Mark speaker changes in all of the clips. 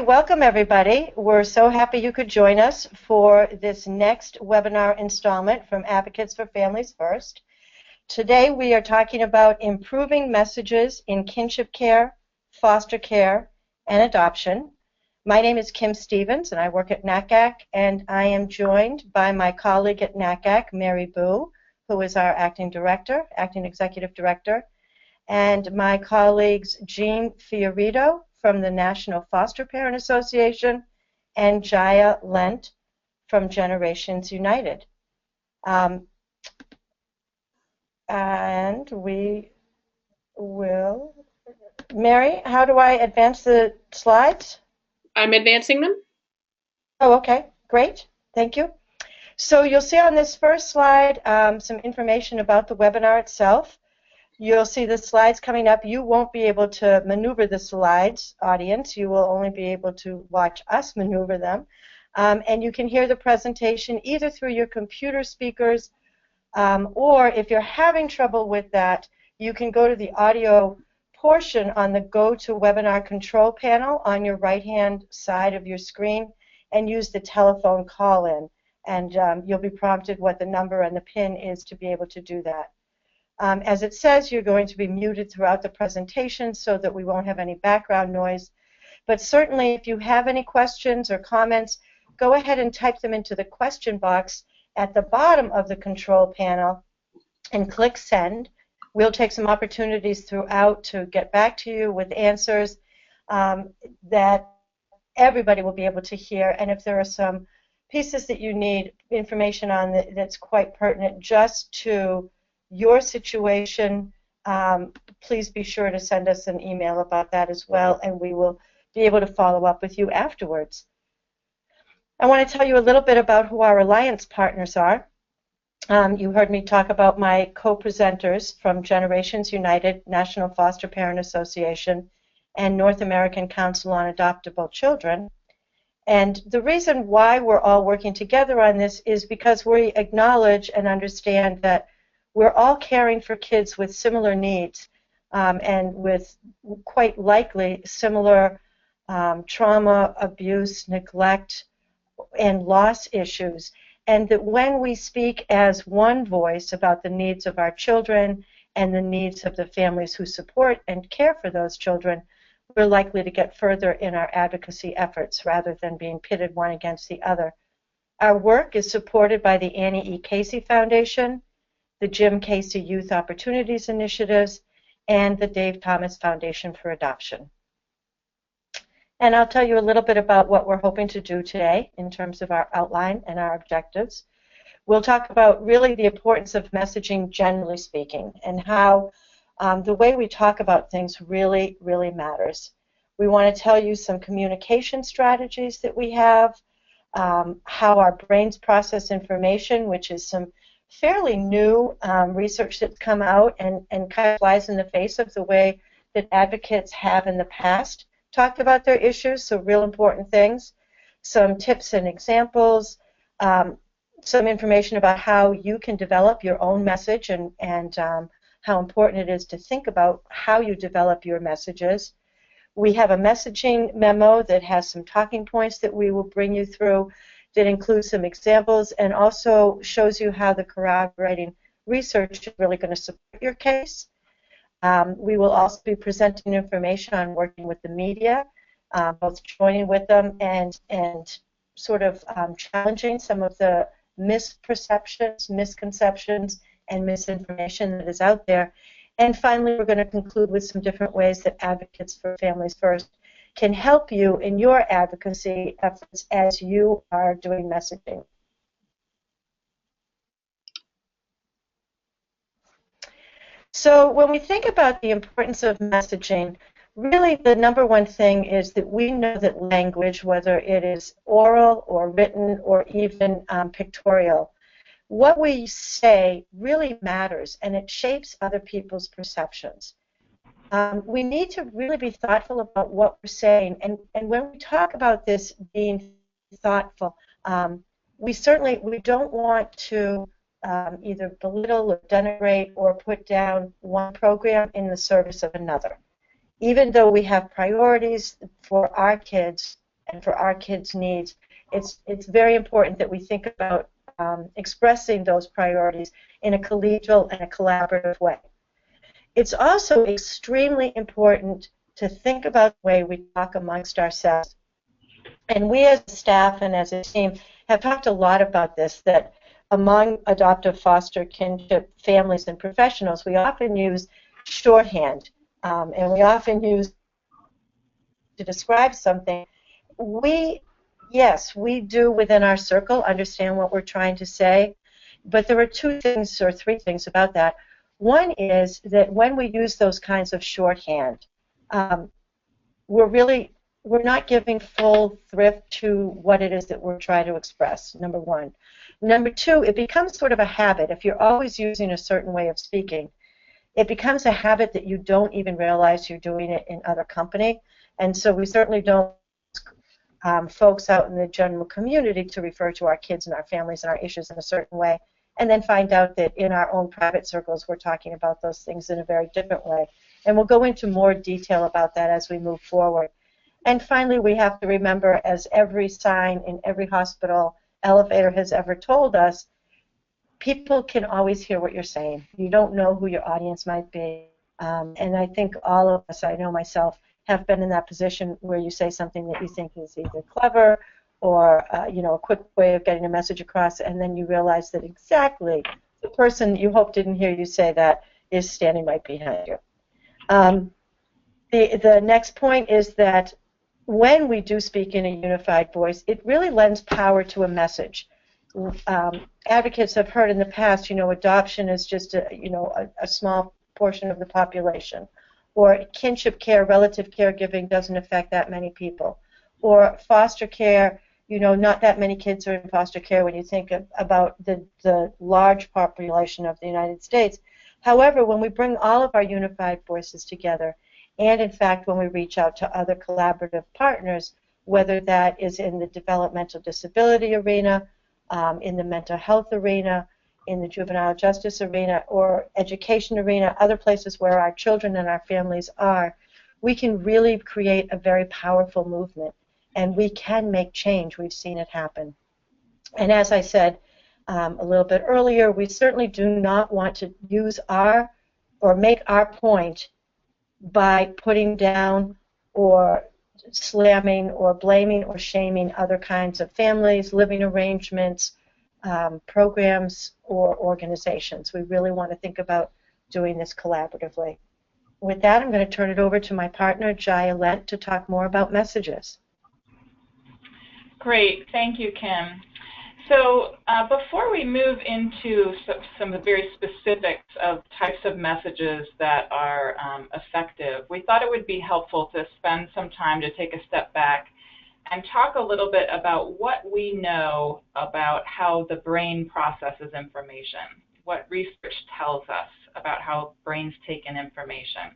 Speaker 1: Welcome everybody. We're so happy you could join us for this next webinar installment from Advocates for Families First. Today we are talking about improving messages in kinship care, foster care, and adoption. My name is Kim Stevens and I work at NACAC, and I am joined by my colleague at NACAC, Mary Boo, who is our acting executive director, and my colleagues Jean Fiorito from the National Foster Parent Association and Jaya Lent from Generations United. And we will... Mary, how do I advance the slides?
Speaker 2: I'm advancing them.
Speaker 1: Oh, okay. Great. Thank you. So you'll see on this first slide some information about the webinar itself. You'll see the slides coming up. You won't be able to maneuver the slides, audience. You will only be able to watch us maneuver them. And you can hear the presentation either through your computer speakers, or if you're having trouble with that, you can go to the audio portion on the Go to Webinar Control panel on your right-hand side of your screen and use the telephone call-in. And you'll be prompted what the number and the PIN is to be able to do that. As it says, you're going to be muted throughout the presentation so that we won't have any background noise. But certainly, if you have any questions or comments, go ahead and type them into the question box at the bottom of the control panel and click Send. We'll take some opportunities throughout to get back to you with answers that everybody will be able to hear. And if there are some pieces that you need information on that's quite pertinent just to your situation, please be sure to send us an email about that as well, and we will be able to follow up with you afterwards. I want to tell you a little bit about who our alliance partners are. You heard me talk about my co-presenters from Generations United, National Foster Parent Association, and North American Council on Adoptable Children. And the reason why we're all working together on this is because we acknowledge and understand that we're all caring for kids with similar needs and with quite likely similar trauma, abuse, neglect, and loss issues. And that when we speak as one voice about the needs of our children and the needs of the families who support and care for those children, we're likely to get further in our advocacy efforts rather than being pitted one against the other. Our work is supported by the Annie E. Casey Foundation, the Jim Casey Youth Opportunities Initiatives, and the Dave Thomas Foundation for Adoption. And I'll tell you a little bit about what we're hoping to do today in terms of our outline and our objectives. We'll talk about really the importance of messaging generally speaking and how the way we talk about things really, really matters. We want to tell you some communication strategies that we have, how our brains process information, which is some fairly new research that's come out and kind of flies in the face of the way that advocates have in the past talked about their issues, so real important things, some tips and examples, some information about how you can develop your own message and how important it is to think about how you develop your messages. We have a messaging memo that has some talking points that we will bring you through that includes some examples and also shows you how the corroborating research is really going to support your case. We will also be presenting information on working with the media, both joining with them and sort of challenging some of the misperceptions, misconceptions, and misinformation that is out there. And finally, we're going to conclude with some different ways that Advocates for Families First can help you in your advocacy efforts as you are doing messaging. So when we think about the importance of messaging, really the number one thing is that we know that language, whether it is oral or written or even pictorial, what we say really matters and it shapes other people's perceptions. We need to really be thoughtful about what we're saying, and when we talk about this being thoughtful, we don't want to either belittle or denigrate or put down one program in the service of another. Even though we have priorities for our kids, and for our kids' needs, it's very important that we think about expressing those priorities in a collegial and a collaborative way. It's also extremely important to think about the way we talk amongst ourselves. And we as a staff and as a team have talked a lot about this, that among adoptive, foster, kinship, families, and professionals, we often use shorthand, and we often use to describe something. Yes, we do within our circle understand what we're trying to say, but there are two things or three things about that. One is that when we use those kinds of shorthand, we're not giving full thrift to what it is that we're trying to express, number one. Number two, it becomes sort of a habit. If you're always using a certain way of speaking, it becomes a habit that you don't even realize you're doing it in other company. And so we certainly don't folks out in the general community to refer to our kids and our families and our issues in a certain way, and then find out that in our own private circles we're talking about those things in a very different way. And we'll go into more detail about that as we move forward. And finally, we have to remember, as every sign in every hospital elevator has ever told us, people can always hear what you're saying. You don't know who your audience might be. And I think all of us, I know myself, have been in that position where you say something that you think is either clever or a quick way of getting a message across, and then you realize that exactly the person you hope didn't hear you say that is standing right behind you. The next point is that when we do speak in a unified voice, it really lends power to a message. Advocates have heard in the past, adoption is just a small portion of the population, or kinship care, relative caregiving doesn't affect that many people, or foster care, not that many kids are in foster care when you think about the large population of the United States. However, when we bring all of our unified voices together, and in fact when we reach out to other collaborative partners, whether that is in the developmental disability arena, in the mental health arena, in the juvenile justice arena, or education arena, other places where our children and our families are, we can really create a very powerful movement, and we can make change. We've seen it happen. And as I said a little bit earlier, we certainly do not want to use or make our point by putting down or slamming or blaming or shaming other kinds of families, living arrangements, programs, or organizations. We really want to think about doing this collaboratively. With that, I'm going to turn it over to my partner, Jaya Lent, to talk more about messages.
Speaker 2: Great. Thank you, Kim. So before we move into some of the very specifics of types of messages that are effective, we thought it would be helpful to spend some time to take a step back and talk a little bit about what we know about how the brain processes information, what research tells us about how brains take in information.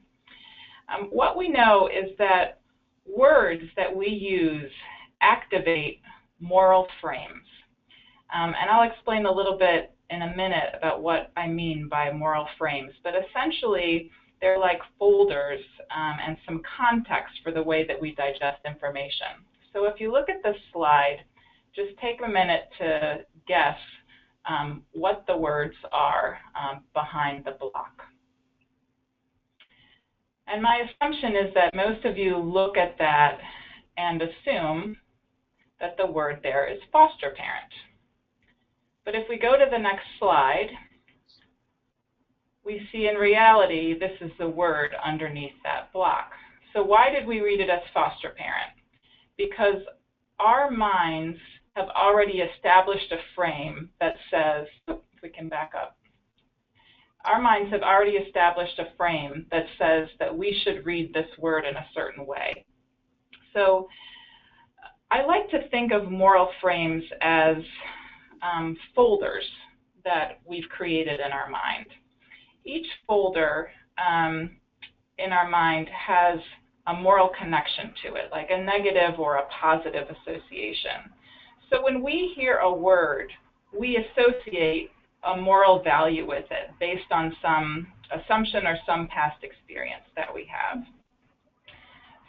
Speaker 2: What we know is that words that we use activate moral frames. And I'll explain a little bit in a minute about what I mean by moral frames, but essentially they're like folders and some context for the way that we digest information. So if you look at this slide, just take a minute to guess what the words are behind the block. And my assumption is that most of you look at that and assume that the word there is foster parent. But if we go to the next slide, we see in reality this is the word underneath that block. So why did we read it as foster parent? Because our minds have already established a frame that says, if we can back up, our minds have already established a frame that says that we should read this word in a certain way. So I like to think of moral frames as folders that we've created in our mind. Each folder in our mind has a moral connection to it, like a negative or a positive association. So when we hear a word, we associate a moral value with it based on some assumption or some past experience that we have.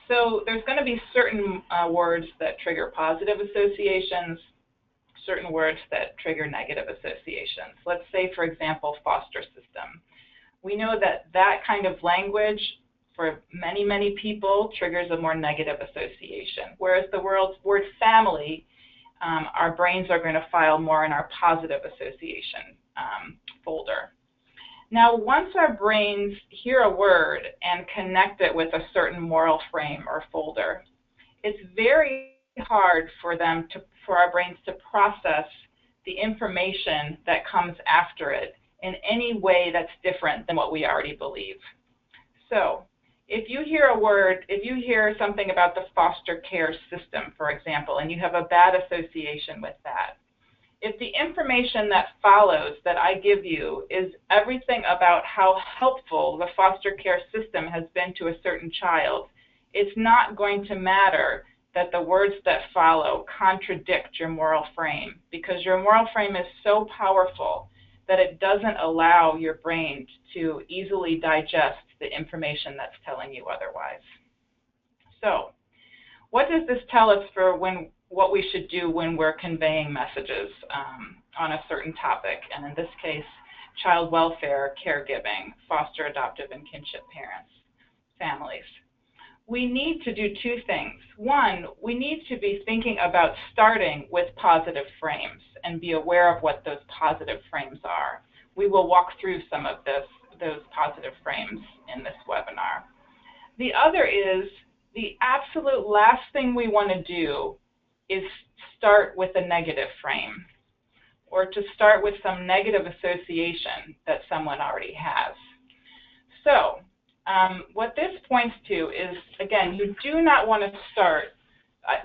Speaker 2: So there's going to be certain words that trigger positive associations, certain words that trigger negative associations. Let's say, for example, foster system. We know that that kind of language for many, many people triggers a more negative association, whereas the word family, our brains are going to file more in our positive association folder. Now, once our brains hear a word and connect it with a certain moral frame or folder, it's very hard for our brains to process the information that comes after it in any way that's different than what we already believe. So, if you hear a word, if you hear something about the foster care system, for example, and you have a bad association with that, if the information that follows that I give you is everything about how helpful the foster care system has been to a certain child, it's not going to matter that the words that follow contradict your moral frame, because your moral frame is so powerful that it doesn't allow your brain to easily digest the information that's telling you otherwise. So, what does this tell us for what we should do when we're conveying messages on a certain topic, and in this case, child welfare, caregiving, foster, adoptive, and kinship parents, families? We need to do two things. One, we need to be thinking about starting with positive frames and be aware of what those positive frames are. We will walk through some of those positive frames in this webinar. The other is, the absolute last thing we want to do is start with a negative frame, or to start with some negative association that someone already has. So, what this points to is, again, you do not want to start.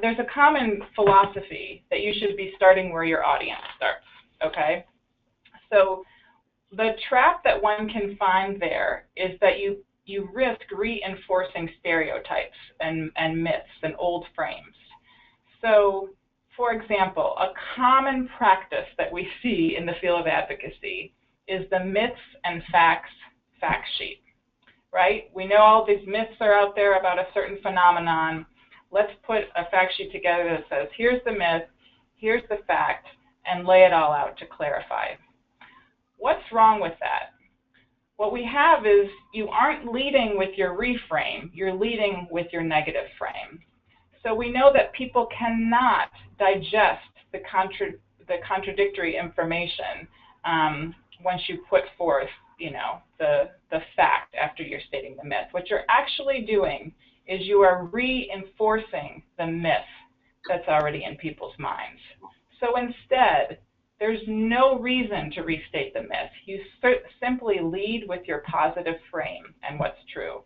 Speaker 2: There's a common philosophy that you should be starting where your audience starts, okay? So the trap that one can find there is that you risk reinforcing stereotypes and myths and old frames. So, for example, a common practice that we see in the field of advocacy is the myths and facts fact sheet, right? We know all these myths are out there about a certain phenomenon. Let's put a fact sheet together that says, here's the myth, here's the fact, and lay it all out to clarify. What's wrong with that? What we have is you aren't leading with your reframe, you're leading with your negative frame. So we know that people cannot digest the contradictory information once you put forth, the fact after you're stating the myth. What you're actually doing is you are reinforcing the myth that's already in people's minds. So instead, there's no reason to restate the myth. You simply lead with your positive frame and what's true.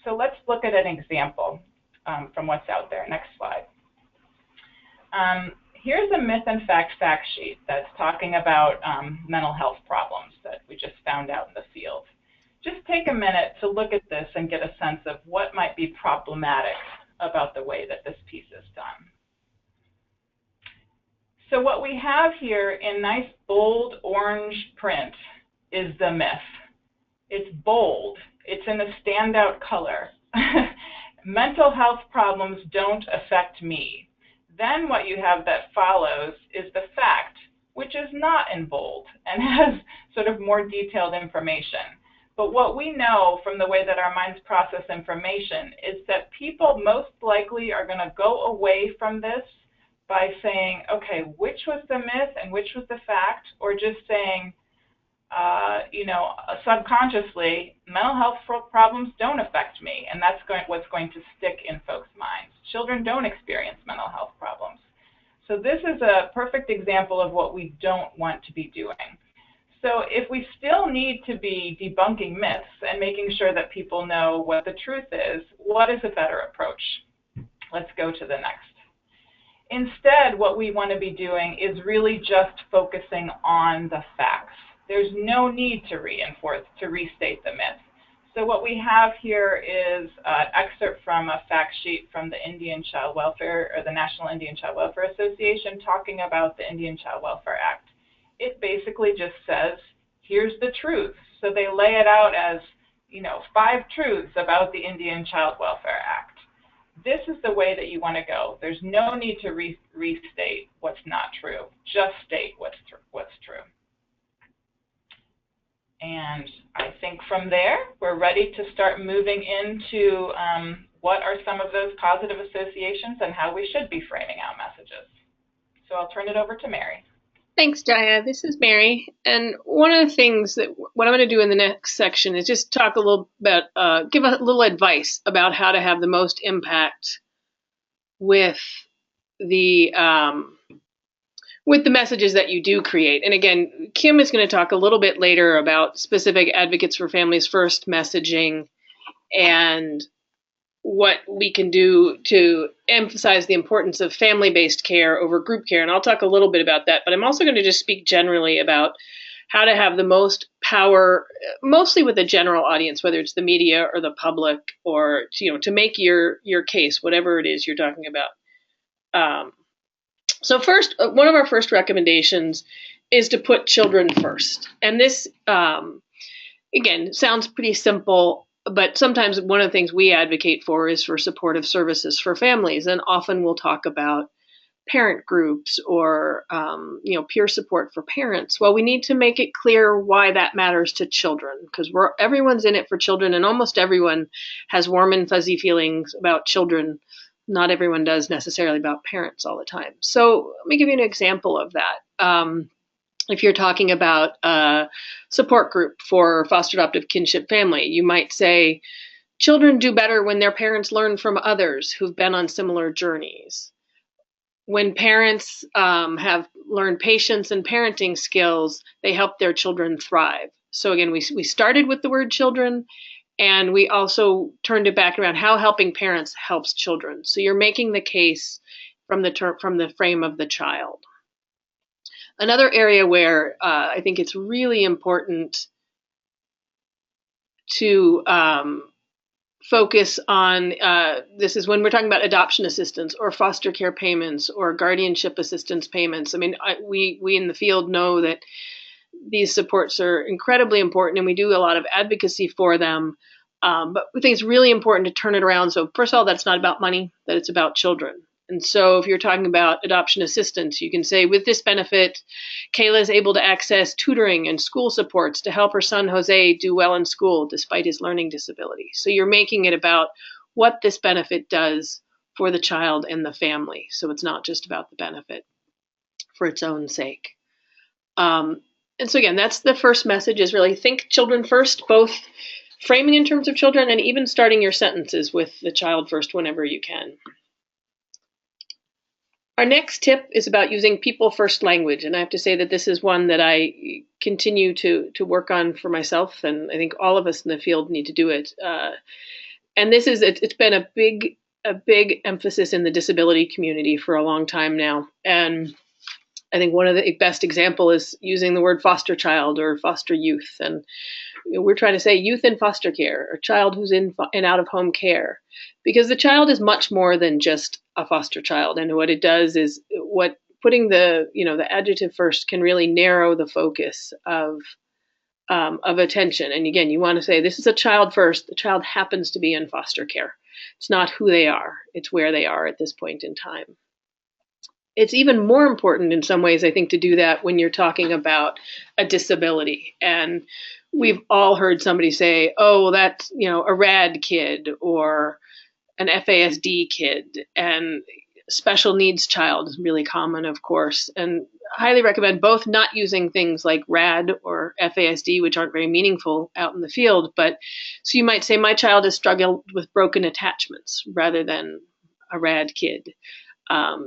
Speaker 2: So let's look at an example from what's out there. Next slide. Here's a myth and fact sheet that's talking about mental health problems that we just found out in the field. Just take a minute to look at this and get a sense of what might be problematic about the way that this piece is done. So what we have here in nice bold orange print is the myth. It's bold. It's in a standout color. Mental health problems don't affect me. Then what you have that follows is the fact, which is not in bold and has sort of more detailed information. But what we know from the way that our minds process information is that people most likely are going to go away from this by saying, okay, which was the myth and which was the fact, or just saying, subconsciously, mental health problems don't affect me, and that's what's going to stick in folks' minds. Children don't experience mental health problems. So this is a perfect example of what we don't want to be doing. So if we still need to be debunking myths and making sure that people know what the truth is, what is a better approach? Let's go to the next. Instead, what we want to be doing is really just focusing on the facts. There's no need to restate the myth. So what we have here is an excerpt from a fact sheet from the Indian Child Welfare, or the National Indian Child Welfare Association, talking about the Indian Child Welfare Act. It basically just says, here's the truth. So they lay it out as, 5 truths about the Indian Child Welfare Act. this is the way that you want to go. There's no need to restate what's not true. Just state what's true. And I think from there, we're ready to start moving into what are some of those positive associations and how we should be framing out messages. So I'll turn it over to Mary.
Speaker 3: Thanks, Jaya. This is Mary. And one of the things that what I'm going to do in the next section is just talk a little bit, give a little advice about how to have the most impact with the messages that you do create. And again, Kim is going to talk a little bit later about specific Advocates for Families First messaging and what we can do to emphasize the importance of family-based care over group care. And I'll talk a little bit about that, but I'm also going to just speak generally about how to have the most power, mostly with the general audience, whether it's the media or the public, or to make your case, whatever it is you're talking about. So first, one of our first recommendations is to put children first. And this, again, sounds pretty simple, but sometimes one of the things we advocate for is for supportive services for families. And often we'll talk about parent groups or, peer support for parents. Well, we need to make it clear why that matters to children, because everyone's in it for children, and almost everyone has warm and fuzzy feelings about children. Not everyone does necessarily about parents all the time. So let me give you an example of that. If you're talking about a support group for foster adoptive kinship family, you might say, children do better when their parents learn from others who've been on similar journeys. When parents have learned patience and parenting skills, they help their children thrive. So again, we started with the word children, and we also turned it back around how helping parents helps children. So you're making the case from the frame of the child. Another area where I think it's really important to focus on, this is when we're talking about adoption assistance or foster care payments or guardianship assistance payments. I mean, we in the field know that these supports are incredibly important, and we do a lot of advocacy for them. But we think it's really important to turn it around. So first of all, that's not about money, that it's about children. And so if you're talking about adoption assistance, you can say, with this benefit, Kayla is able to access tutoring and school supports to help her son, Jose, do well in school despite his learning disability. So you're making it about what this benefit does for the child and the family. So it's not just about the benefit for its own sake. And so again, that's the first message, is really think children first, both framing in terms of children and even starting your sentences with the child first whenever you can. Our next tip is about using people first language. And I have to say that this is one that I continue to work on for myself. And I think all of us in the field need to do it. And this is, it's been a big emphasis in the disability community for a long time now. And I think one of the best example is using the word foster child or foster youth. And we're trying to say youth in foster care, or child who's in and out of home care, because the child is much more than just a foster child. And what it does is putting the adjective first can really narrow the focus of attention. And again, you want to say this is a child first. The child happens to be in foster care. It's not who they are. It's where they are at this point in time. It's even more important in some ways, I think, to do that when you're talking about a disability. And we've all heard somebody say, oh, that's, a RAD kid or an FASD kid, and special needs child is really common, of course. And I highly recommend both not using things like RAD or FASD, which aren't very meaningful out in the field. But so you might say, my child has struggled with broken attachments, rather than a RAD kid.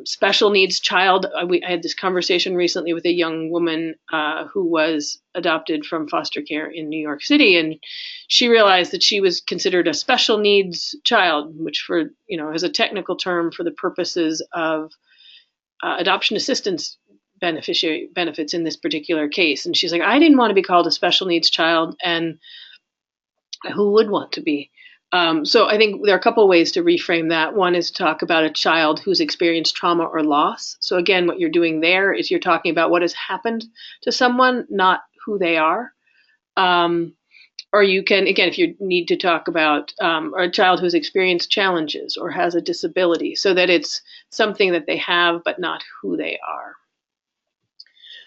Speaker 3: Special needs child. I had this conversation recently with a young woman who was adopted from foster care in New York City, and she realized that she was considered a special needs child, which is a technical term for the purposes of adoption assistance beneficiary benefits in this particular case. And she's like, I didn't want to be called a special needs child, and who would want to be? So I think there are a couple of ways to reframe that. One is to talk about a child who's experienced trauma or loss. So again, what you're doing there is you're talking about what has happened to someone, not who they are. Or you can, again, if you need to talk about a child who's experienced challenges or has a disability, so that it's something that they have but not who they are.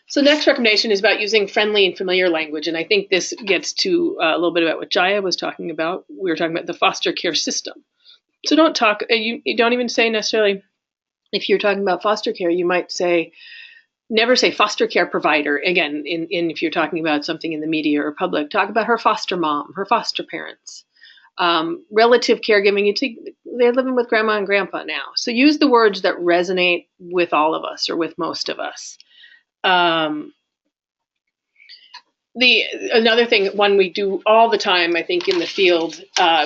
Speaker 3: So next recommendation is about using friendly and familiar language. And I think this gets to a little bit about what Jaya was talking about. We were talking about the foster care system. So don't talk, you don't even say necessarily, if you're talking about foster care, you might say, never say foster care provider. Again, if you're talking about something in the media or public, talk about her foster mom, her foster parents. Relative caregiving, they're living with grandma and grandpa now. So use the words that resonate with all of us or with most of us. Another thing, one we do all the time, I think, in the field,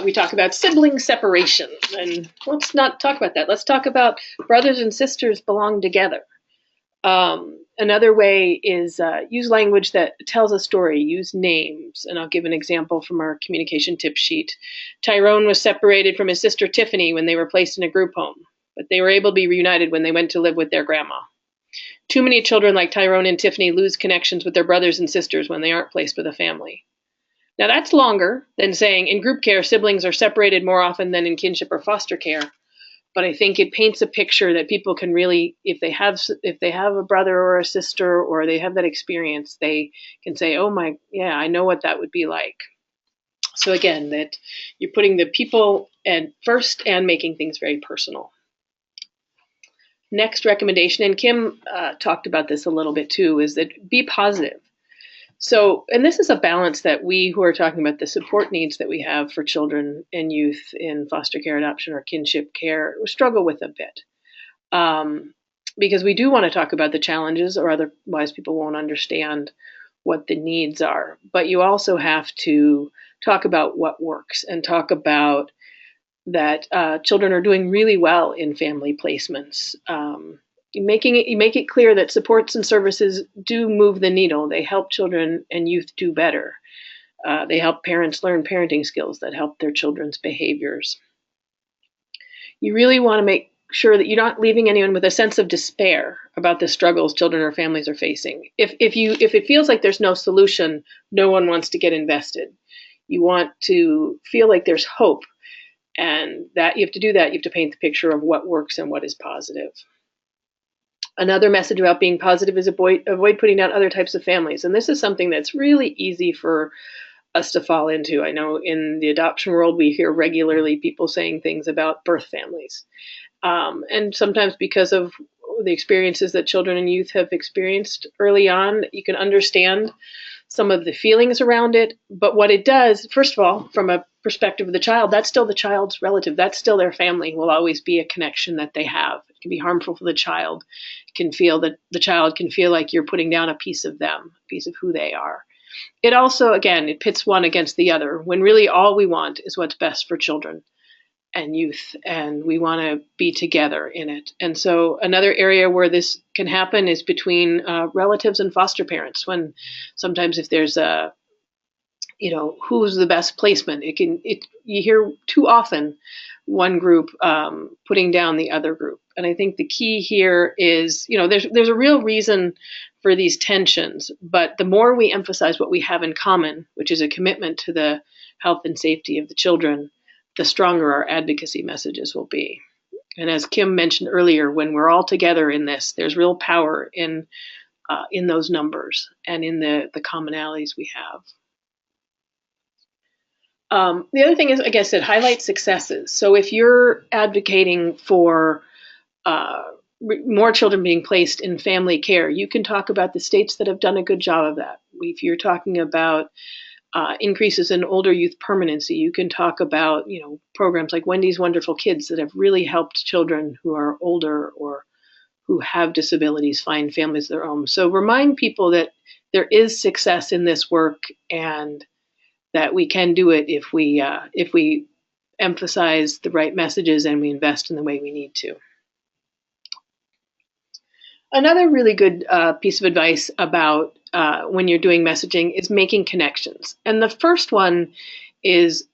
Speaker 3: we talk about sibling separation. And let's not talk about that. Let's talk about brothers and sisters belong together. Another way is use language that tells a story, use names. And I'll give an example from our communication tip sheet. Tyrone was separated from his sister Tiffany when they were placed in a group home, but they were able to be reunited when they went to live with their grandma. Too many children like Tyrone and Tiffany lose connections with their brothers and sisters when they aren't placed with a family. Now that's longer than saying in group care, siblings are separated more often than in kinship or foster care. But I think it paints a picture that people can really, if they have a brother or a sister or they have that experience, they can say, oh yeah, I know what that would be like. So again, that you're putting the people first and making things very personal. Next recommendation, and Kim talked about this a little bit too, is that be positive. So, and this is a balance that we who are talking about the support needs that we have for children and youth in foster care, adoption, or kinship care struggle with a bit. Because we do want to talk about the challenges, or otherwise people won't understand what the needs are. But you also have to talk about what works and talk about that children are doing really well in family placements. You make it clear that supports and services do move the needle. They help children and youth do better. They help parents learn parenting skills that help their children's behaviors. You really want to make sure that you're not leaving anyone with a sense of despair about the struggles children or families are facing. If it feels like there's no solution, no one wants to get invested. You want to feel like there's hope. And that you have to do that. You have to paint the picture of what works and what is positive. Another message about being positive is avoid putting down other types of families. And this is something that's really easy for us to fall into. I know in the adoption world, we hear regularly people saying things about birth families. And sometimes because of the experiences that children and youth have experienced early on, you can understand some of the feelings around it. But what it does, first of all, from a perspective of the child, that's still the child's relative. That's still their family. Will always be a connection that they have. It can be harmful for the child. It can feel that the child can feel like you're putting down a piece of them, a piece of who they are. It also, again, it pits one against the other when really all we want is what's best for children and youth, and we want to be together in it. And so another area where this can happen is between relatives and foster parents, when sometimes if there's a, who's the best placement, you hear too often one group putting down the other group. And I think the key here is, there's a real reason for these tensions, but the more we emphasize what we have in common, which is a commitment to the health and safety of the children, the stronger our advocacy messages will be. And as Kim mentioned earlier, when we're all together in this, there's real power in those numbers and in the commonalities we have. The other thing is, I guess, it highlights successes. So if you're advocating for more children being placed in family care, you can talk about the states that have done a good job of that. If you're talking about increases in older youth permanency, you can talk about programs like Wendy's Wonderful Kids that have really helped children who are older or who have disabilities find families of their own. So remind people that there is success in this work and that we can do it if we emphasize the right messages and we invest in the way we need to. Another really good piece of advice about when you're doing messaging is making connections. And the first one is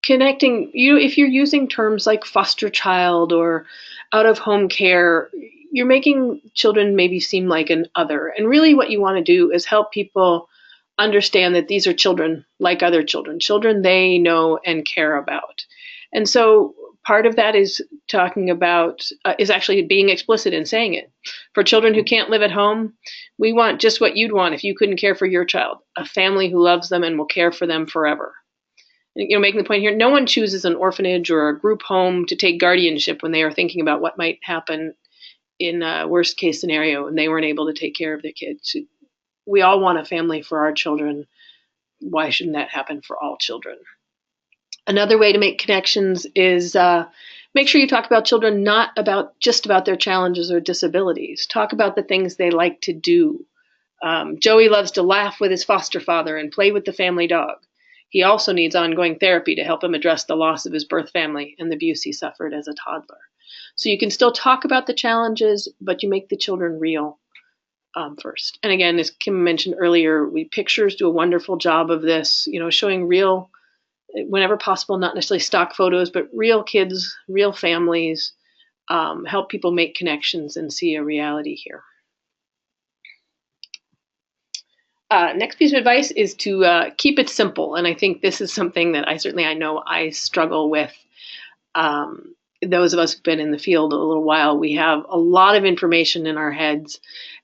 Speaker 3: connecting. If you're using terms like foster child or out of home care, you're making children maybe seem like an other. And really what you want to do is help people understand that these are children like other children, children they know and care about. And so part of that is talking about, is actually being explicit in saying it. For children who can't live at home, we want just what you'd want if you couldn't care for your child, a family who loves them and will care for them forever. Making the point here, no one chooses an orphanage or a group home to take guardianship when they are thinking about what might happen in a worst case scenario and they weren't able to take care of their kids. We all want a family for our children. Why shouldn't that happen for all children? Another way to make connections is make sure you talk about children not about just about their challenges or disabilities. Talk about the things they like to do. Joey loves to laugh with his foster father and play with the family dog. He also needs ongoing therapy to help him address the loss of his birth family and the abuse he suffered as a toddler. So you can still talk about the challenges, but you make the children real first. And again, as Kim mentioned earlier, pictures do a wonderful job of this, showing real, whenever possible, not necessarily stock photos, but real kids, real families, help people make connections and see a reality here. Next piece of advice is to keep it simple. And I think this is something that I know I struggle with. Those of us who've been in the field a little while, we have a lot of information in our heads,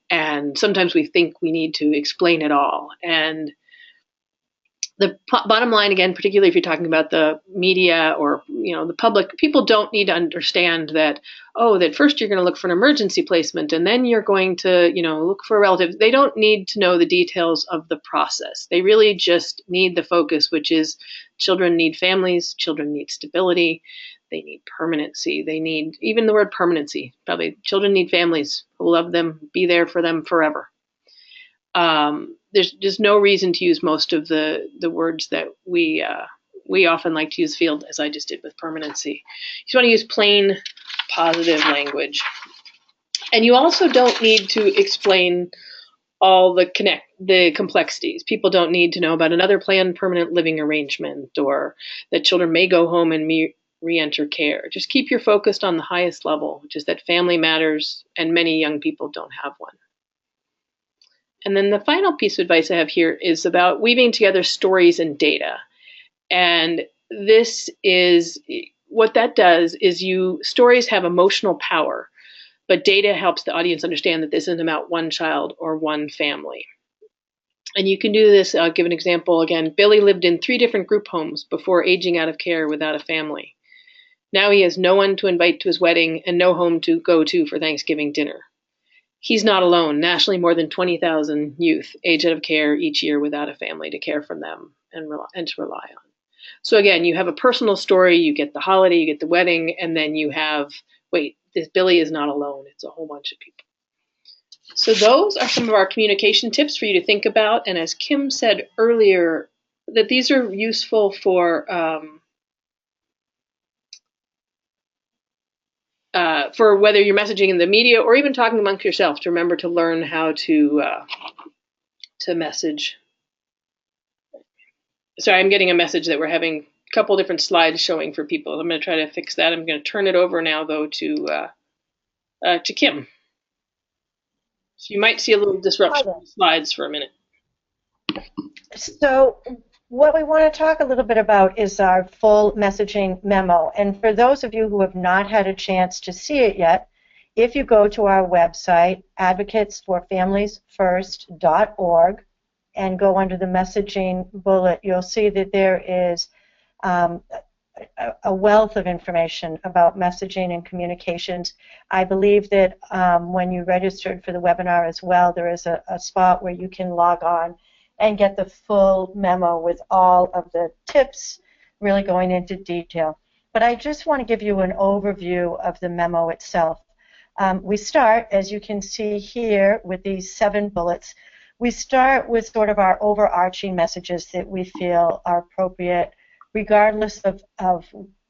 Speaker 3: and sometimes we think we need to explain it all. And the bottom line, again, particularly if you're talking about the media or the public, people don't need to understand that, that first you're going to look for an emergency placement and then you're going to look for a relative. They don't need to know the details of the process. They really just need the focus, which is children need families, children need stability, they need permanency, they need, even the word permanency, probably children need families who love them, be there for them forever. There's just no reason to use most of the words that we often like to use field, as I just did with permanency. You just want to use plain, positive language. And you also don't need to explain all the complexities. People don't need to know about another planned permanent living arrangement or that children may go home and re-enter care. Just keep your focus on the highest level, which is that family matters and many young people don't have one. And then the final piece of advice I have here is about weaving together stories and data. And this is, what that does is stories have emotional power, but data helps the audience understand that this isn't about one child or one family. And you can do this, I'll give an example again. Billy lived in 3 different group homes before aging out of care without a family. Now he has no one to invite to his wedding and no home to go to for Thanksgiving dinner. He's not alone. Nationally, more than 20,000 youth age out of care each year without a family to care for them and to rely on. So again, you have a personal story, you get the holiday, you get the wedding, and then you have, this Billy is not alone. It's a whole bunch of people. So those are some of our communication tips for you to think about. And as Kim said earlier, that these are useful for whether you're messaging in the media or even talking amongst yourself, to remember to learn how to message. Sorry, I'm getting a message that we're having a couple different slides showing for people. I'm going to try to fix that. I'm going to turn it over now, though, to Kim. So you might see a little disruption in the slides for a minute.
Speaker 1: So what we want to talk a little bit about is our full messaging memo. And for those of you who have not had a chance to see it yet, if you go to our website, advocatesforfamiliesfirst.org, and go under the messaging bullet, you'll see that there is a wealth of information about messaging and communications. I believe that when you registered for the webinar as well, there is a spot where you can log on and get the full memo with all of the tips, really going into detail. But I just want to give you an overview of the memo itself. We start, as you can see here, with these 7 bullets. We start with sort of our overarching messages that we feel are appropriate, regardless of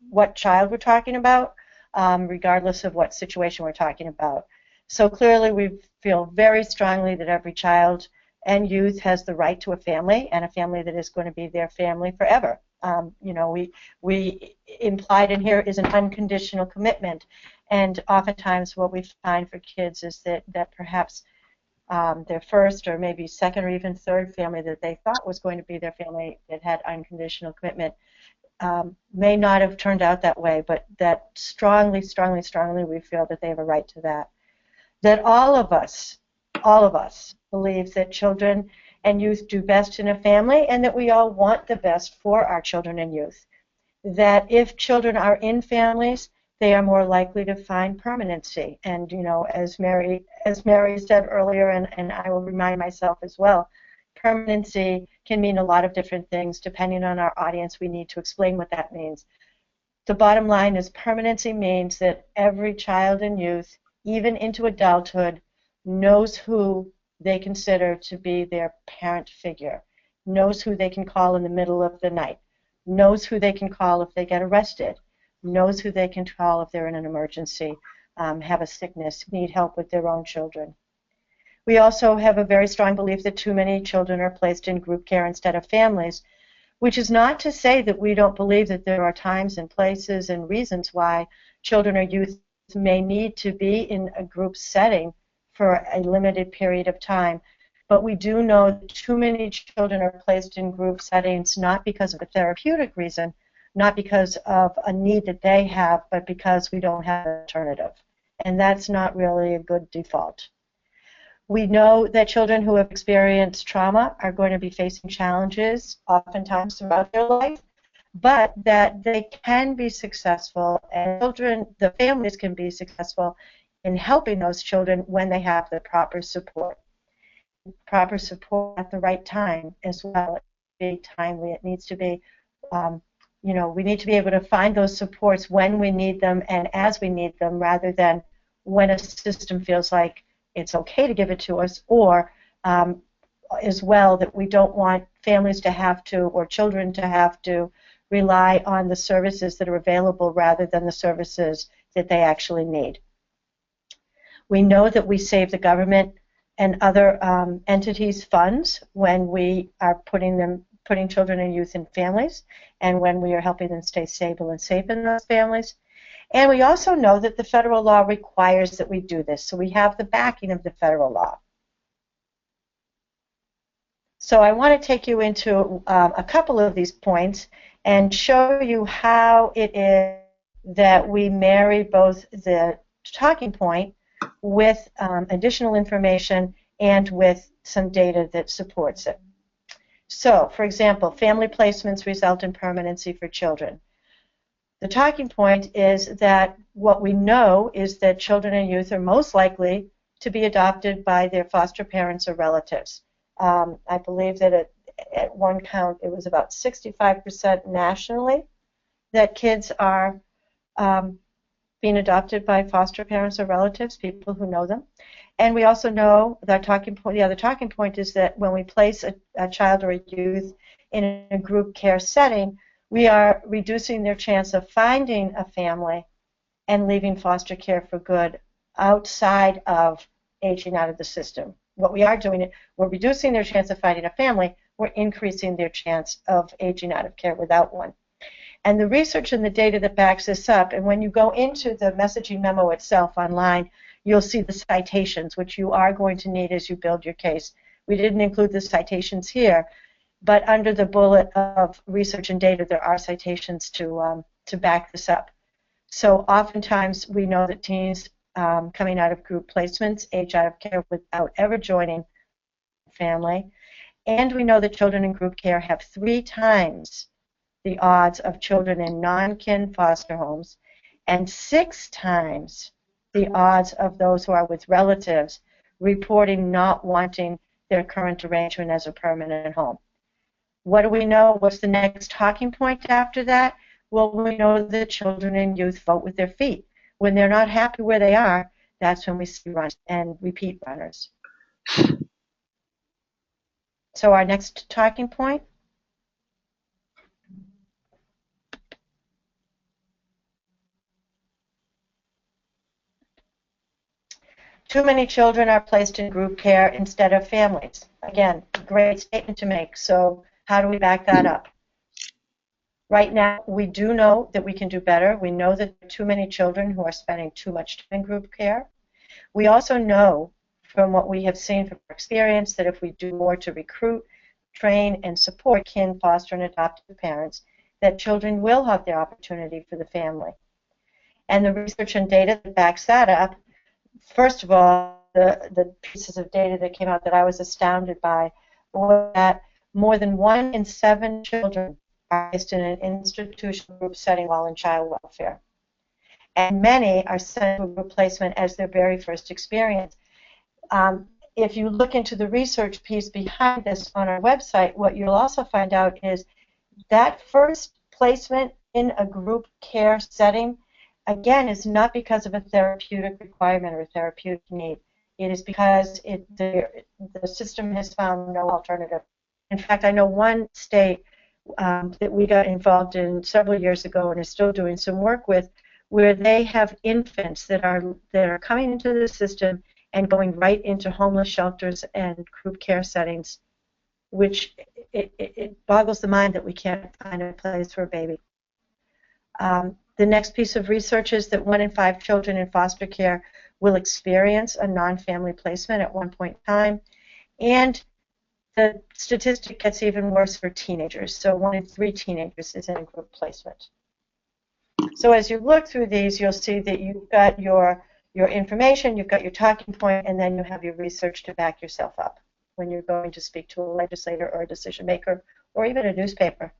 Speaker 1: what child we're talking about, regardless of what situation we're talking about. So clearly we feel very strongly that every child and youth has the right to a family, and a family that is going to be their family forever. We implied in here is an unconditional commitment, and oftentimes what we find for kids is that perhaps their first or maybe second or even third family that they thought was going to be their family that had unconditional commitment may not have turned out that way, but that strongly, strongly, strongly we feel that they have a right to that. That all of us believe that children and youth do best in a family and that we all want the best for our children and youth. That if children are in families, they are more likely to find permanency. And, you know, as Mary said earlier, and I will remind myself as well, permanency can mean a lot of different things. Depending on our audience, we need to explain what that means. The bottom line is permanency means that every child and youth, even into adulthood, knows who they consider to be their parent figure, knows who they can call in the middle of the night, knows who they can call if they get arrested, knows who they can call if they're in an emergency, have a sickness, need help with their own children. We also have a very strong belief that too many children are placed in group care instead of families, which is not to say that we don't believe that there are times and places and reasons why children or youth may need to be in a group setting for a limited period of time. But we do know that too many children are placed in group settings not because of a therapeutic reason, not because of a need that they have, but because we don't have an alternative. And that's not really a good default. We know that children who have experienced trauma are going to be facing challenges oftentimes throughout their life, but that they can be successful, and the families can be successful in helping those children when they have the proper support. Proper support at the right time as well. It needs to be timely. It needs to be, we need to be able to find those supports when we need them and as we need them, rather than when a system feels like it's okay to give it to us, or as well that we don't want families to have to, or children to have to, rely on the services that are available rather than the services that they actually need. We know that we save the government and other entities' funds when we are putting children and youth in families, and when we are helping them stay stable and safe in those families. And we also know that the federal law requires that we do this, so we have the backing of the federal law. So I want to take you into a couple of these points and show you how it is that we marry both the talking point with additional information and with some data that supports it. So, for example, family placements result in permanency for children. The talking point is that what we know is that children and youth are most likely to be adopted by their foster parents or relatives. I believe that at one count it was about 65% nationally that kids are being adopted by foster parents or relatives, people who know them. And we also know that the other talking point is that when we place a child or a youth in a group care setting, we are reducing their chance of finding a family and leaving foster care for good outside of aging out of the system. What we are doing, we're reducing their chance of finding a family, we're increasing their chance of aging out of care without one. And the research and the data that backs this up, and when you go into the messaging memo itself online, you'll see the citations, which you are going to need as you build your case. We didn't include the citations here, but under the bullet of research and data, there are citations to back this up. So oftentimes we know that teens coming out of group placements age out of care without ever joining a family, and we know that children in group care have 3 times the odds of children in non-kin foster homes and 6 times the odds of those who are with relatives reporting not wanting their current arrangement as a permanent home. What do we know? What's the next talking point after that? Well, we know that children and youth vote with their feet. When they're not happy where they are, that's when we see runners and repeat runners. So our next talking point. Too many children are placed in group care instead of families. Again, great statement to make. So how do we back that up? Right now, we do know that we can do better. We know that there are too many children who are spending too much time in group care. We also know from what we have seen from experience that if we do more to recruit, train, and support kin, foster, and adoptive parents, that children will have the opportunity for the family. And the research and data that backs that up, first of all, the pieces of data that came out that I was astounded by was that more than 1 in 7 children are placed in an institutional group setting while in child welfare. And many are sent to a group placement as their very first experience. If you look into the research piece behind this on our website, what you'll also find out is that first placement in a group care setting, again, is not because of a therapeutic requirement or a therapeutic need. It is because the system has found no alternative. In fact, I know one state that we got involved in several years ago and is still doing some work with, where they have infants that are coming into the system and going right into homeless shelters and group care settings, which it boggles the mind that we can't find a place for a baby. The next piece of research is that 1 in 5 children in foster care will experience a non-family placement at one point in time, and the statistic gets even worse for teenagers. So 1 in 3 teenagers is in a group placement. So as you look through these, you'll see that you've got your information, you've got your talking point, and then you have your research to back yourself up when you're going to speak to a legislator or a decision maker or even a newspaper.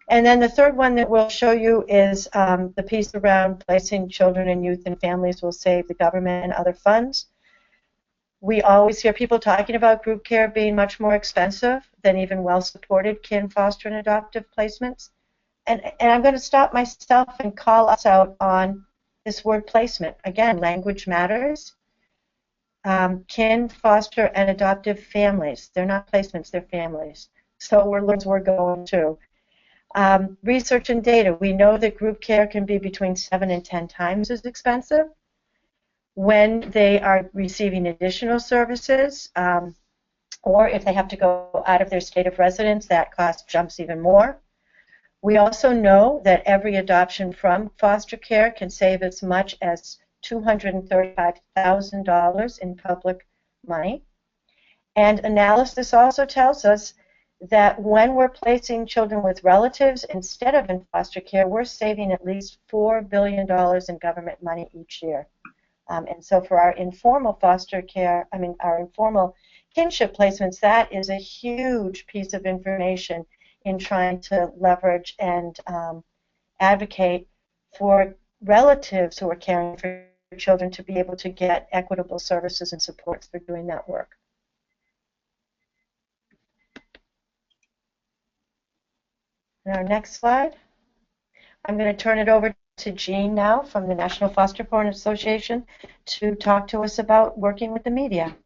Speaker 1: And then the third one that we'll show you is the piece around placing children and youth and families will save the government and other funds. We always hear people talking about group care being much more expensive than even well-supported kin, foster, and adoptive placements. And I'm going to stop myself and call us out on this word placement. Again, language matters. Kin, foster, and adoptive families. They're not placements, they're families. So we're going to. Research and data. We know that group care can be between 7 and 10 times as expensive when they are receiving additional services, or if they have to go out of their state of residence, that cost jumps even more. We also know that every adoption from foster care can save as much as $235,000 in public money. And analysis also tells us that when we're placing children with relatives instead of in foster care, we're saving at least $4 billion in government money each year. And so for our informal foster care, our informal kinship placements, that is a huge piece of information in trying to leverage and advocate for relatives who are caring for children to be able to get equitable services and supports for doing that work. And our next slide, I'm going to turn it over to Jean now from the National Foster Parent Association to talk to us about working with the media.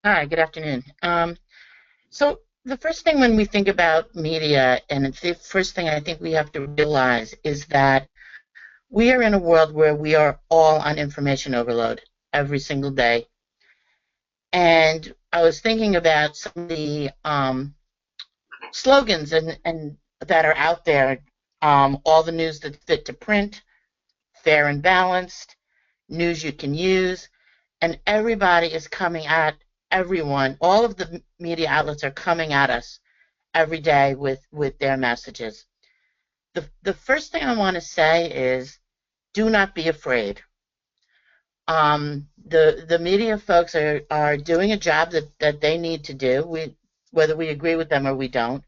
Speaker 4: Hi, good afternoon. So the first thing when we think about media, and it's the first thing I think we have to realize, is that we are in a world where we are all on information overload every single day. And I was thinking about some of the slogans and that are out there, all the news that's fit to print, fair and balanced, news you can use, and everybody is coming at everyone. All of the media outlets are coming at us every day with their messages. The first thing I want to say is, do not be afraid. The media folks are doing a job that they need to do, whether we agree with them or we don't.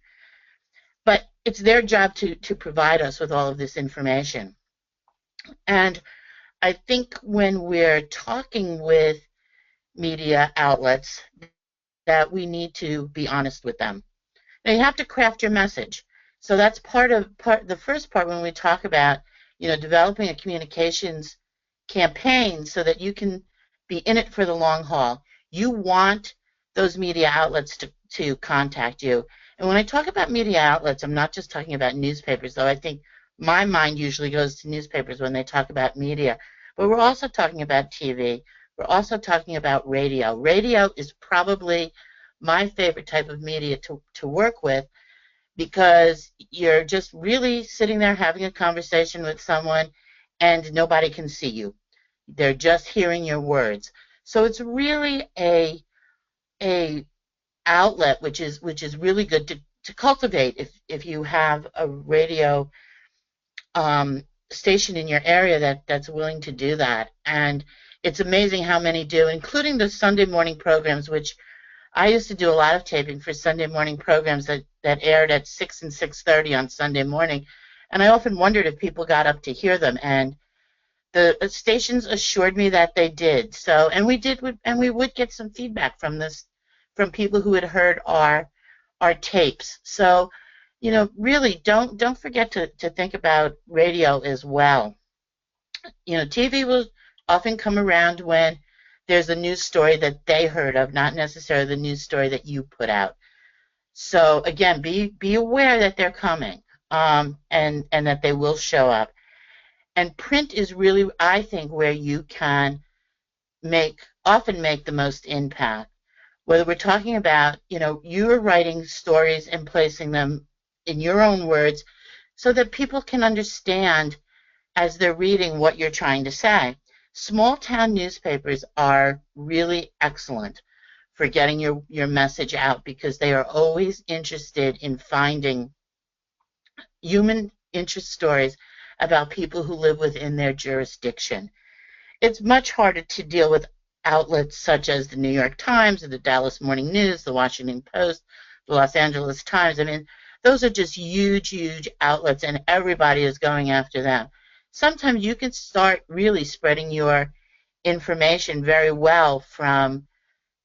Speaker 4: But it's their job to provide us with all of this information. And I think when we're talking with media outlets, that we need to be honest with them. Now, you have to craft your message. So that's the first part when we talk about, developing a communications campaign so that you can be in it for the long haul. You want those media outlets to contact you. And when I talk about media outlets, I'm not just talking about newspapers, though I think my mind usually goes to newspapers when they talk about media. But we're also talking about TV. We're also talking about radio. Radio is probably my favorite type of media to work with, because you're just really sitting there having a conversation with someone and nobody can see you. They're just hearing your words. So it's really a outlet which is really good to cultivate if you have a radio station in your area that's willing to do that. And it's amazing how many do, including the Sunday morning programs, which I used to do a lot of taping for Sunday morning programs that aired at 6 and 6:30 on Sunday morning. And I often wondered if people got up to hear them. And the stations assured me that they did. So, and we would get some feedback from people who had heard our tapes. So, really don't forget to think about radio as well. TV will often come around when there's a news story that they heard of, not necessarily the news story that you put out. So again, be aware that they're coming, and that they will show up. And print is really, I think, where you can often make the most impact. Whether we're talking about, you're writing stories and placing them in your own words so that people can understand as they're reading what you're trying to say. Small town newspapers are really excellent for getting your message out because they are always interested in finding human interest stories about people who live within their jurisdiction. It's much harder to deal with outlets such as the New York Times or the Dallas Morning News, the Washington Post, the Los Angeles Times. I mean, those are just huge, huge outlets, and everybody is going after them. Sometimes you can start really spreading your information very well from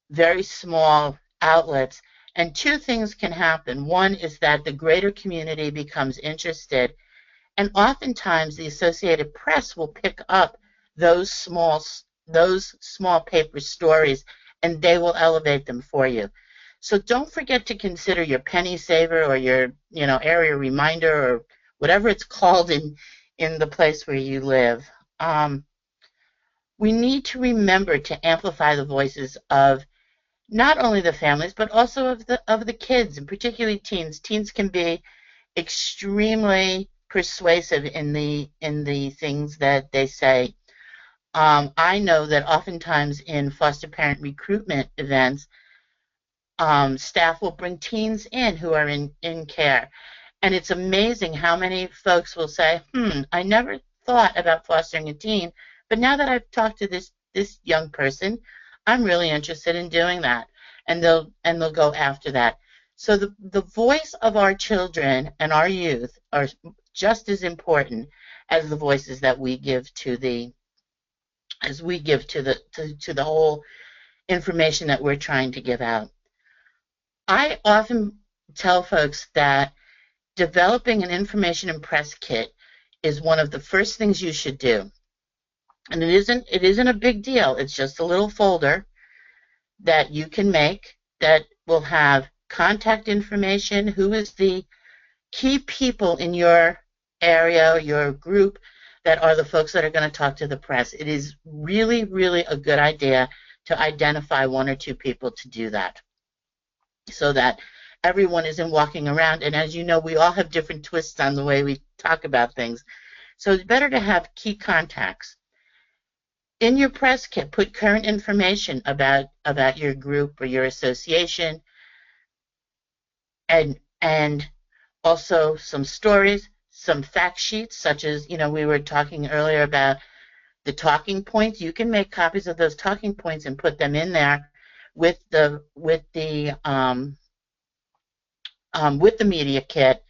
Speaker 4: very small outlets, and two things can happen. One is that the greater community becomes interested, and oftentimes the Associated Press will pick up those small paper stories, and they will elevate them for you. So don't forget to consider your penny saver or your area reminder or whatever it's called in the place where you live. We need to remember to amplify the voices of not only the families but also of the kids, and particularly teens. Teens can be extremely persuasive in the things that they say. I know that oftentimes in foster parent recruitment events, staff will bring teens in who are in care. And it's amazing how many folks will say, I never thought about fostering a teen, but now that I've talked to this young person, I'm really interested in doing that. And they'll go after that. So the voice of our children and our youth are just as important as the voices that we give to the whole information that we're trying to give out. I often tell folks that developing an information and press kit is one of the first things you should do. And it isn't a big deal. It's just a little folder that you can make that will have contact information, who is the key people in your area, your group, that are the folks that are going to talk to the press. It is really, really a good idea to identify one or two people to do that so that everyone isn't walking around. And as you know, we all have different twists on the way we talk about things. So it's better to have key contacts. In your press kit, put current information about your group or your association, and also some stories, some fact sheets, such as, we were talking earlier about the talking points. You can make copies of those talking points and put them in there with the media kit,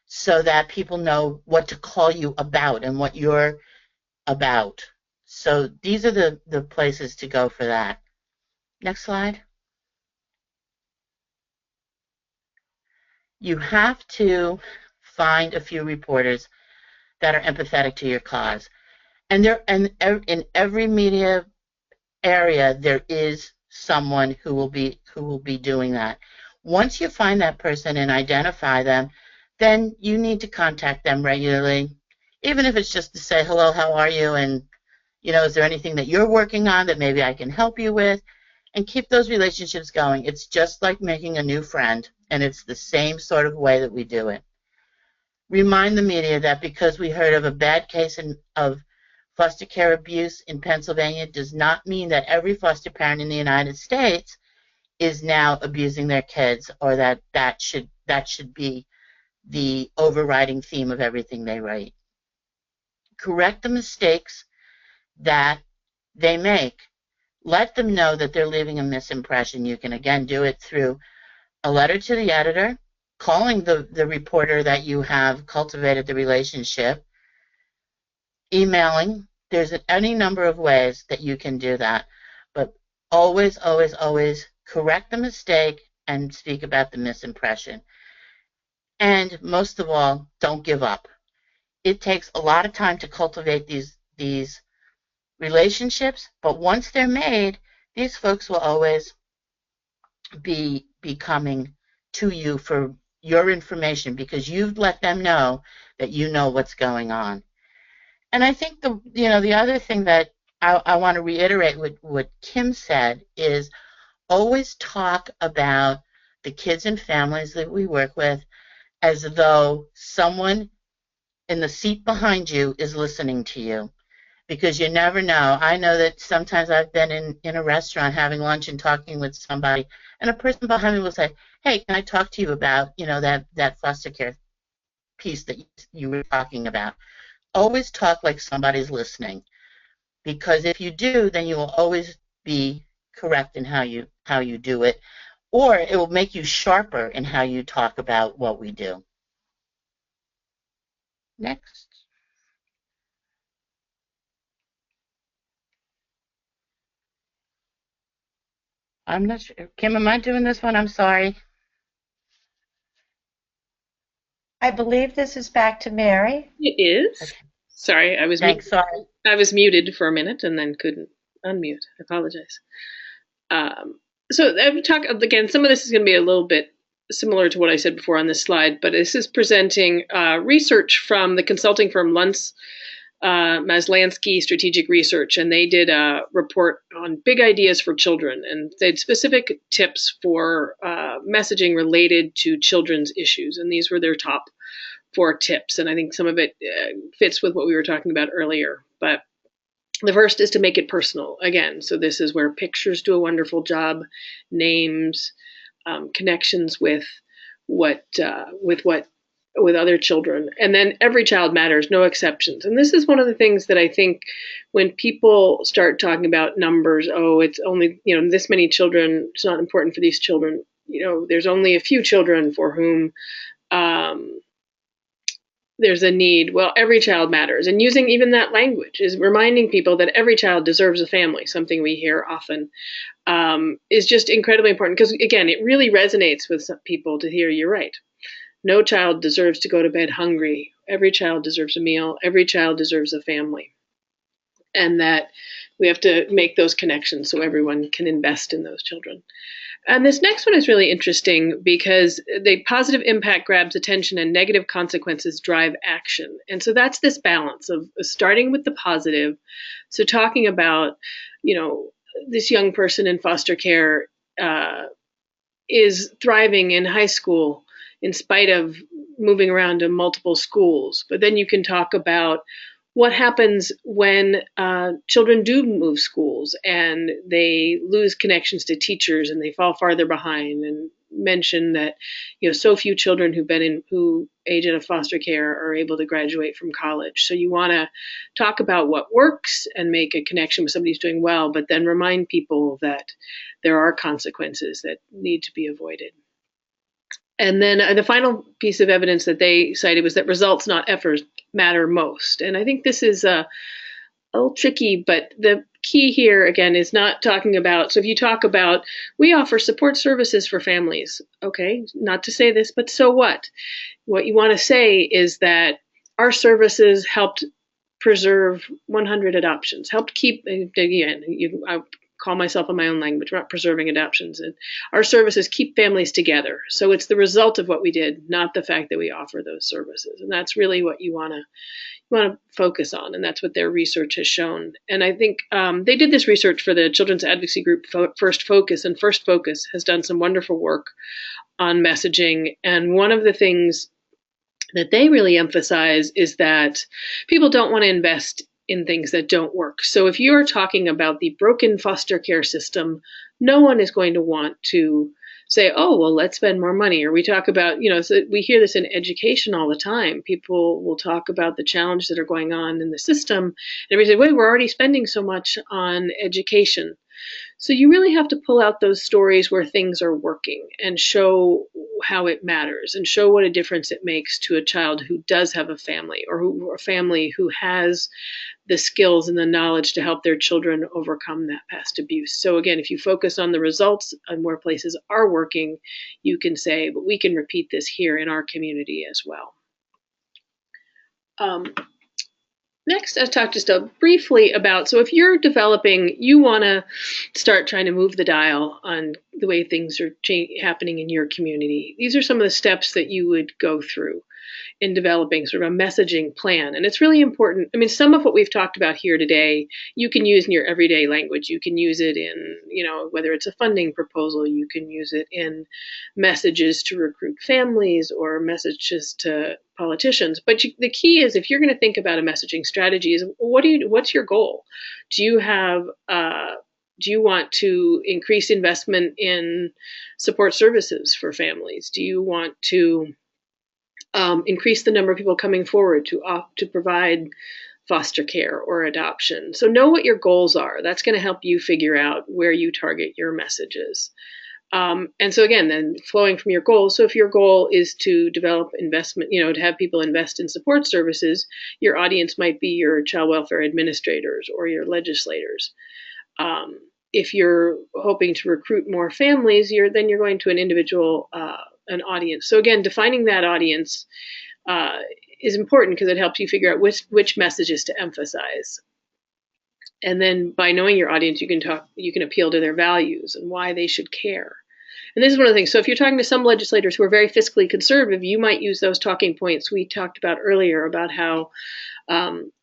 Speaker 4: so that people know what to call you about and what you're about. So these are the places to go for that. Next slide. You have to find a few reporters that are empathetic to your cause. And in every media area, there is someone who will be doing that. Once you find that person and identify them, then you need to contact them regularly, even if it's just to say, hello, how are you? And, is there anything that you're working on that maybe I can help you with? And keep those relationships going. It's just like making a new friend, and it's the same sort of way that we do it. Remind the media that because we heard of a bad case of foster care abuse in Pennsylvania does not mean that every foster parent in the United States is now abusing their kids, or that should be the overriding theme of everything they write. Correct the mistakes that they make. Let them know that they're leaving a misimpression. You can, again, do it through a letter to the editor, calling the reporter that you have cultivated the relationship, emailing. There's any number of ways that you can do that. But always, always, always correct the mistake and speak about the misimpression. And most of all, don't give up. It takes a lot of time to cultivate these relationships, but once they're made, these folks will always be coming to you for your information because you've let them know that you know what's going on. And I think the other thing that I want to reiterate what Kim said is always talk about the kids and families that we work with as though someone in the seat behind you is listening to you, because you never know. I know that sometimes I've been in a restaurant having lunch and talking with somebody, and a person behind me will say, "Hey, can I talk to you about, that foster care piece that you were talking about?" Always talk like somebody's listening, because if you do, then you will always be correct in how you do it, or it will make you sharper in how you talk about what we do. Next. I'm not sure. Kim, am I doing this one? I'm sorry.
Speaker 1: I believe this is back to Mary.
Speaker 3: It is.
Speaker 4: Okay.
Speaker 3: Sorry, I was
Speaker 4: Thanks. Sorry.
Speaker 3: I was muted for a minute and then couldn't unmute. I apologize. So I would talk again. Some of this is going to be a little bit similar to what I said before on this slide, but this is presenting research from the consulting firm Luntz Maslansky Strategic Research, and they did a report on big ideas for children, and they had specific tips for messaging related to children's issues, and these were their top 4 tips, and I think some of it fits with what we were talking about earlier. But the first is to make it personal again. So this is where pictures do a wonderful job, names, connections with other children, and then every child matters, no exceptions. And this is one of the things that I think when people start talking about numbers, it's only this many children, it's not important for these children. There's only a few children for whom there's a need. Well, every child matters, and using even that language is reminding people that every child deserves a family, something we hear often, is just incredibly important, because again, it really resonates with some people to hear you're right. No child deserves to go to bed hungry. Every child deserves a meal. Every child deserves a family. And that we have to make those connections so everyone can invest in those children. And this next one is really interesting because the positive impact grabs attention and negative consequences drive action. And so that's this balance of starting with the positive. So talking about, this young person in foster care is thriving in high school in spite of moving around to multiple schools. But then you can talk about what happens when children do move schools and they lose connections to teachers and they fall farther behind, and mention that so few children who age out of foster care are able to graduate from college. So you want to talk about what works and make a connection with somebody who's doing well, but then remind people that there are consequences that need to be avoided. And then the final piece of evidence that they cited was that results, not efforts, matter most. And I think this is a little tricky, but the key here, again, is not talking about, so if you talk about, we offer support services for families, okay, not to say this, but so what? What you want to say is that our services helped preserve 100 adoptions, helped keep, again, I call myself in my own language, we're not preserving adoptions. And our services keep families together. So it's the result of what we did, not the fact that we offer those services. And that's really what you want to focus on. And that's what their research has shown. And I think they did this research for the children's advocacy group First Focus, and First Focus has done some wonderful work on messaging. And one of the things that they really emphasize is that people don't want to invest in things that don't work. So if you're talking about the broken foster care system, no one is going to want to say, oh, well, let's spend more money. Or we talk about, so we hear this in education all the time. People will talk about the challenges that are going on in the system. And everybody say, wait, we're already spending so much on education. So you really have to pull out those stories where things are working and show how it matters and show what a difference it makes to a child who does have a family, or a family who has the skills and the knowledge to help their children overcome that past abuse. So again, if you focus on the results and where places are working, you can say, but we can repeat this here in our community as well. Next, I'll talk just briefly about, so if you're developing, you want to start trying to move the dial on the way things are happening in your community. These are some of the steps that you would go through in developing sort of a messaging plan. And it's really important. I mean, some of what we've talked about here today, you can use in your everyday language. You can use it in, whether it's a funding proposal, you can use it in messages to recruit families or messages to politicians. But the key is, if you're going to think about a messaging strategy, is what's your goal? Do you want to increase investment in support services for families? Do you want to increase the number of people coming forward to provide foster care or adoption? So know what your goals are. That's going to help you figure out where you target your messages. And so again, then flowing from your goals. So if your goal is to develop investment, to have people invest in support services, your audience might be your child welfare administrators or your legislators. If you're hoping to recruit more families, then you're going to an individual an audience. So again, defining that audience is important because it helps you figure out which messages to emphasize. And then by knowing your audience, you can appeal to their values and why they should care. And this is one of the things. So if you're talking to some legislators who are very fiscally conservative, you might use those talking points we talked about earlier about how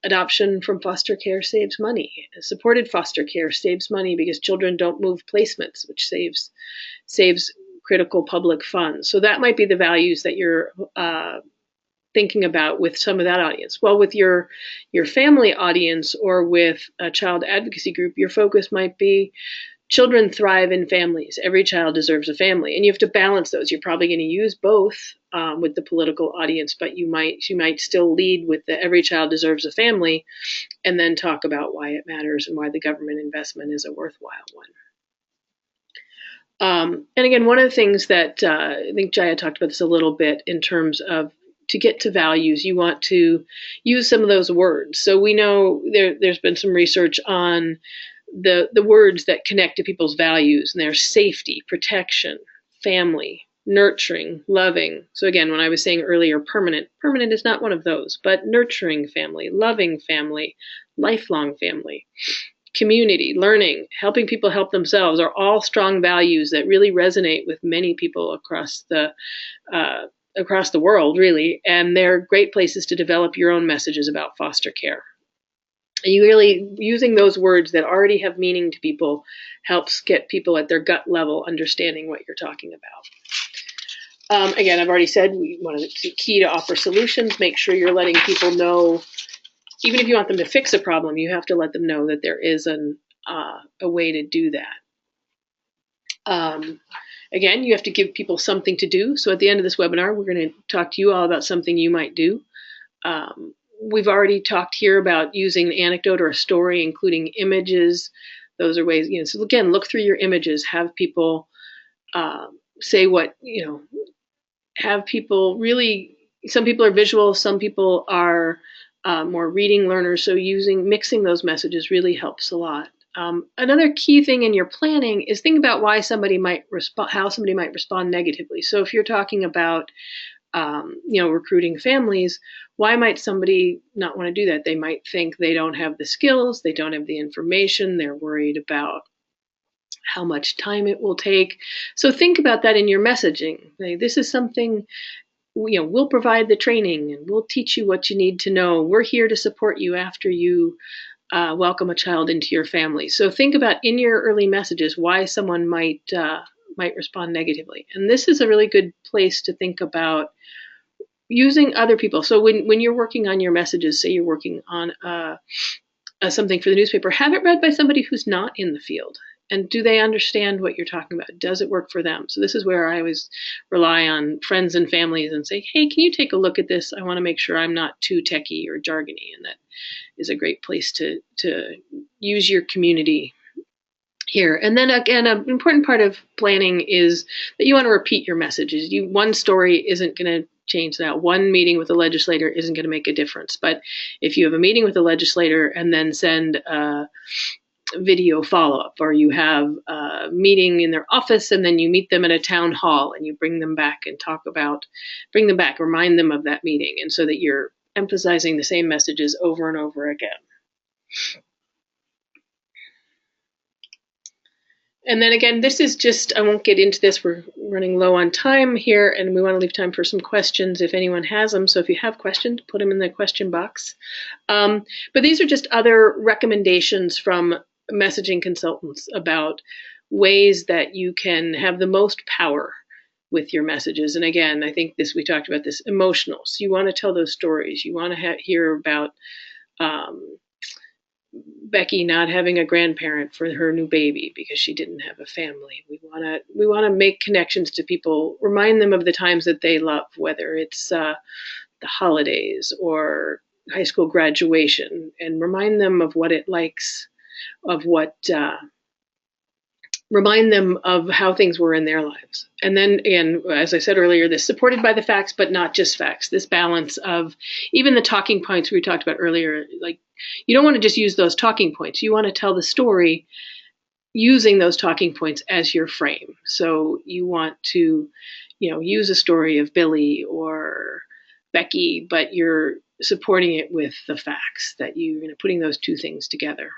Speaker 3: adoption from foster care saves money. Supported foster care saves money because children don't move placements, which saves critical public funds. So that might be the values that you're thinking about with some of that audience. Well, with your family audience or with a child advocacy group, your focus might be children thrive in families. Every child deserves a family, and you have to balance those. You're probably going to use both with the political audience, but you might still lead with the every child deserves a family, and then talk about why it matters and why the government investment is a worthwhile one. And again, one of the things that I think Jaya talked about this a little bit in terms of, to get to values, you want to use some of those words. So we know there's been some research on the words that connect to people's values, and there's safety, protection, family, nurturing, loving. So again, when I was saying earlier, permanent is not one of those, but nurturing family, loving family, lifelong family, community, learning, helping people help themselves are all strong values that really resonate with many people across the world, really, and they're great places to develop your own messages about foster care. And you really, using those words that already have meaning to people helps get people at their gut level understanding what you're talking about. Again, I've already said we want to key to offer solutions. Make sure you're letting people know, even if you want them to fix a problem, you have to let them know that there is a way to do that. Again, you have to give people something to do. So at the end of this webinar, we're going to talk to you all about something you might do. We've already talked here about using an anecdote or a story, including images. Those are ways, so again, look through your images, have people say what, have people really, some people are visual, some people are more reading learners. So mixing those messages really helps a lot. Another key thing in your planning is think about why somebody might respond, how somebody might respond negatively. So if you're talking about, recruiting families, why might somebody not want to do that? They might think they don't have the skills, they don't have the information, they're worried about how much time it will take. So think about that in your messaging. This is something, we'll provide the training and we'll teach you what you need to know. We're here to support you after you welcome a child into your family. So think about in your early messages why someone might respond negatively. And this is a really good place to think about using other people. So when you're working on your messages, say you're working on something for the newspaper, have it read by somebody who's not in the field. And do they understand what you're talking about? Does it work for them? So this is where I always rely on friends and families and say, hey, can you take a look at this? I want to make sure I'm not too techie or jargony. And that is a great place to use your community here. And then again, an important part of planning is that you want to repeat your messages. One story isn't going to change that. One meeting with a legislator isn't going to make a difference. But if you have a meeting with a legislator and then send a video follow-up, or you have a meeting in their office and then you meet them at a town hall and you bring them back and remind them of that meeting, and so that you're emphasizing the same messages over and over again. And then again, this is just, I won't get into this, we're running low on time here, and we want to leave time for some questions if anyone has them. So if you have questions, put them in the question box. But these are just other recommendations from messaging consultants about ways that you can have the most power with your messages. And again, I think we talked about this, emotional. So you want to tell those stories. You want to hear about Becky not having a grandparent for her new baby because she didn't have a family. We want to make connections to people, remind them of the times that they love, whether it's the holidays or high school graduation, and remind them of what it likes, remind them of how things were in their lives. And then, again, as I said earlier, this supported by the facts, but not just facts. This balance of even the talking points we talked about earlier, like, you don't want to just use those talking points. You want to tell the story using those talking points as your frame. So you want to, use a story of Billy or Becky, but you're supporting it with the facts, that you're putting those two things together.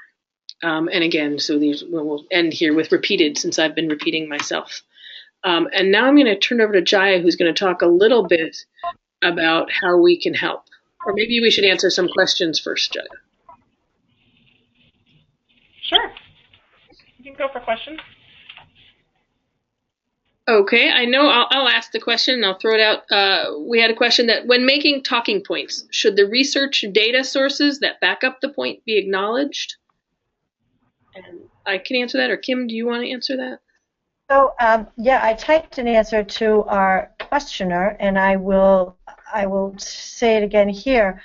Speaker 3: And again, so we'll end here with repeated, since I've been repeating myself. And now I'm going to turn over to Jaya, who's going to talk a little bit about how we can help. Or maybe we should answer some questions first, Jaya.
Speaker 2: Sure. You can go for questions.
Speaker 3: Okay, I know I'll ask the question and I'll throw it out. We had a question that when making talking points, should the research data sources that back up the point be acknowledged? And I can answer that, or Kim, do you want to answer that?
Speaker 1: So yeah, I typed an answer to our questioner, and I will say it again here.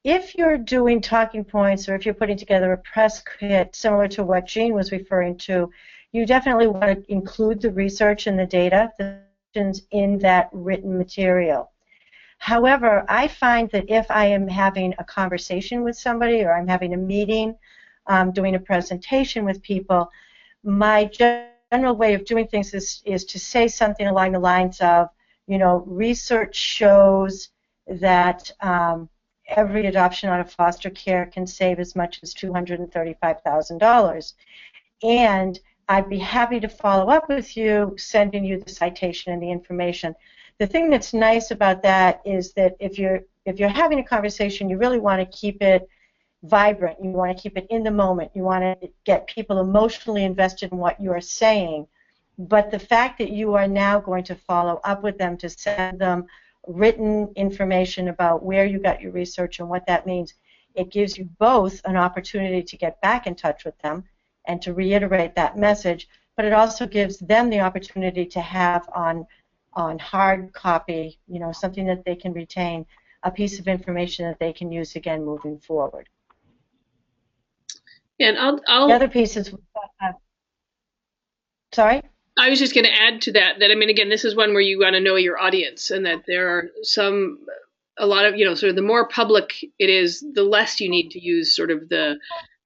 Speaker 1: If you're doing talking points, or if you're putting together a press kit similar to what Jean was referring to, you definitely want to include the research and the data in that written material. However, I find that if I am having a conversation with somebody, or I'm having a meeting, doing a presentation with people, my general way of doing things is to say something along the lines of, research shows that every adoption out of foster care can save as much as $235,000. And I'd be happy to follow up with you, sending you the citation and the information. The thing that's nice about that is that if you're having a conversation, you really want to keep it vibrant. You want to keep it in the moment. You want to get people emotionally invested in what you are saying. But the fact that you are now going to follow up with them to send them written information about where you got your research and what that means, it gives you both an opportunity to get back in touch with them and to reiterate that message, but it also gives them the opportunity to have on hard copy, something that they can retain, a piece of information that they can use again moving forward.
Speaker 3: And I'll
Speaker 1: the other piece is, sorry?
Speaker 3: I was just going to add to that, I mean, again, this is one where you want to know your audience, and that there are a lot of, sort of the more public it is, the less you need to use sort of the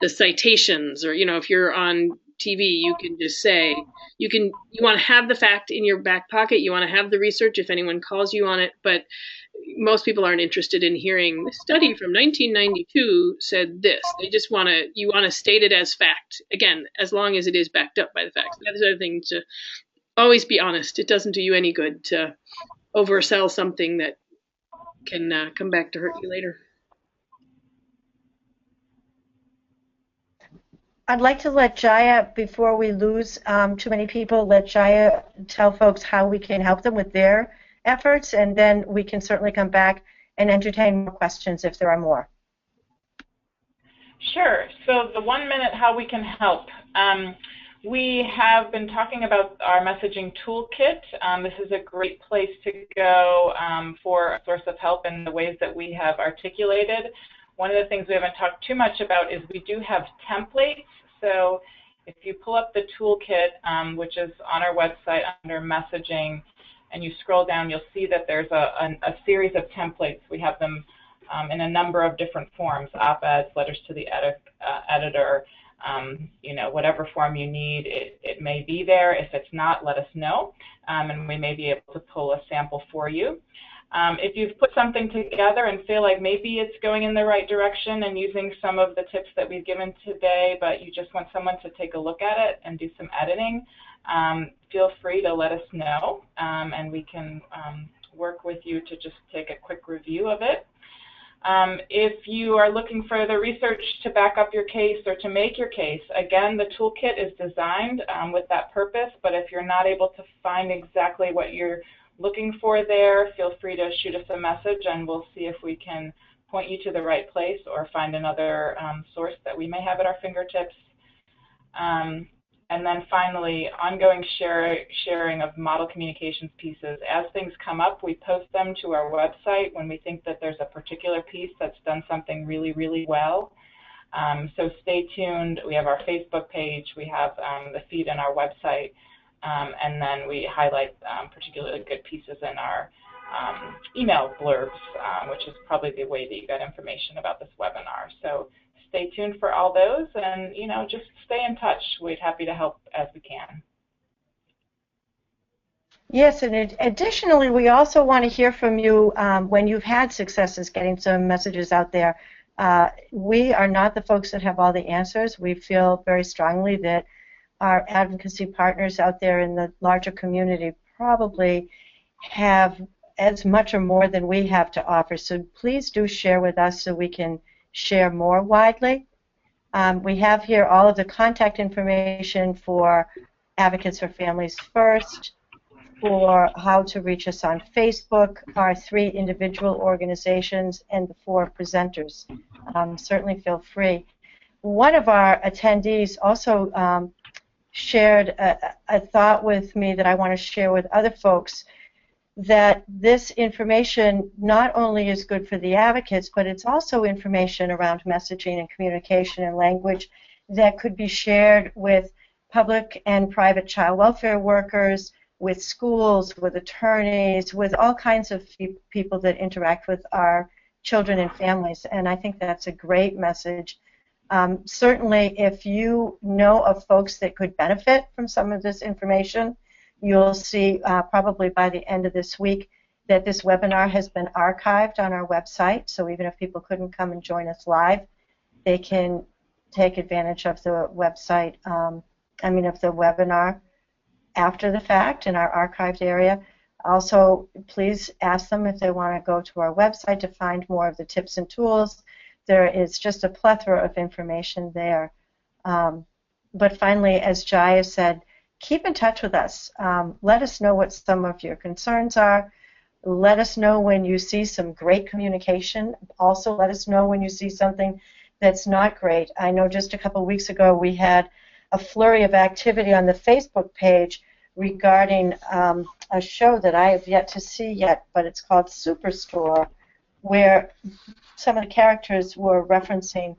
Speaker 3: citations, or, if you're on TV, you can just say, you want to have the fact in your back pocket, you want to have the research if anyone calls you on it, but most people aren't interested in hearing the study from 1992 said this. They just you want to state it as fact, again, as long as it is backed up by the facts. That's the other thing, to always be honest. It doesn't do you any good to oversell something that can come back to hurt you later.
Speaker 1: I'd like to let Jaya, before we lose too many people, let Jaya tell folks how we can help them with their efforts, and then we can certainly come back and entertain more questions if there are more.
Speaker 2: Sure. So the 1 minute how we can help. We have been talking about our messaging toolkit. This is a great place to go for a source of help in the ways that we have articulated. One of the things we haven't talked too much about is we do have templates. So if you pull up the toolkit, which is on our website under messaging, and you scroll down, you'll see that there's a series of templates. We have them in a number of different forms: op-eds, letters to the editor, you know, whatever form you need, it may be there. If it's not, let us know, and we may be able to pull a sample for you. If you've put something together and feel like maybe it's going in the right direction and using some of the tips that we've given today, but you just want someone to take a look at it and do some editing, feel free to let us know, and we can work with you to just take a quick review of it. If you are looking for the research to back up your case or to make your case, again, the toolkit is designed with that purpose, but if you're not able to find exactly what you're looking for there, feel free to shoot us a message and we'll see if we can point you to the right place or find another source that we may have at our fingertips. And then finally, ongoing sharing of model communications pieces. As things come up, we post them to our website when we think that there's a particular piece that's done something really, really well. So stay tuned. We have our Facebook page. We have the feed on our website. And then we highlight particularly good pieces in our email blurbs, which is probably the way that you got information about this webinar. So stay tuned for all those, and you know, just stay in touch. We're happy to help as we can.
Speaker 1: Yes, and additionally, we also want to hear from you when you've had successes getting some messages out there. We are not the folks that have all the answers. We feel very strongly that our advocacy partners out there in the larger community probably have as much or more than we have to offer. So please do share with us so we can share more widely. We have here all of the contact information for Advocates for Families First, for how to reach us on Facebook, our 3 individual organizations, and the 4 presenters. Certainly feel free. One of our attendees also shared a thought with me that I want to share with other folks, that this information not only is good for the advocates, but it's also information around messaging and communication and language that could be shared with public and private child welfare workers, with schools, with attorneys, with all kinds of people that interact with our children and families. And I think that's a great message. Certainly, if you know of folks that could benefit from some of this information, you'll see probably by the end of this week that this webinar has been archived on our website. So even if people couldn't come and join us live, they can take advantage of the website, of the webinar after the fact in our archived area. Also, please ask them if they want to go to our website to find more of the tips and tools. There is just a plethora of information there. But finally, as Jaya said, keep in touch with us. Let us know what some of your concerns are. Let us know when you see some great communication. Also, let us know when you see something that's not great. I know just a couple of weeks ago we had a flurry of activity on the Facebook page regarding a show that I have yet to see yet, but it's called Superstore, where some of the characters were referencing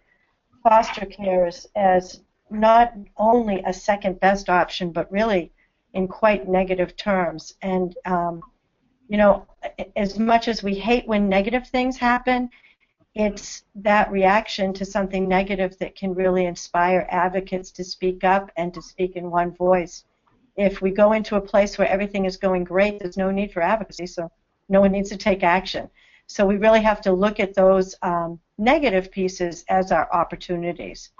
Speaker 1: foster care as not only a second best option, but really in quite negative terms. And, as much as we hate when negative things happen, it's that reaction to something negative that can really inspire advocates to speak up and to speak in one voice. If we go into a place where everything is going great, there's no need for advocacy, so no one needs to take action. So we really have to look at those negative pieces as our opportunities.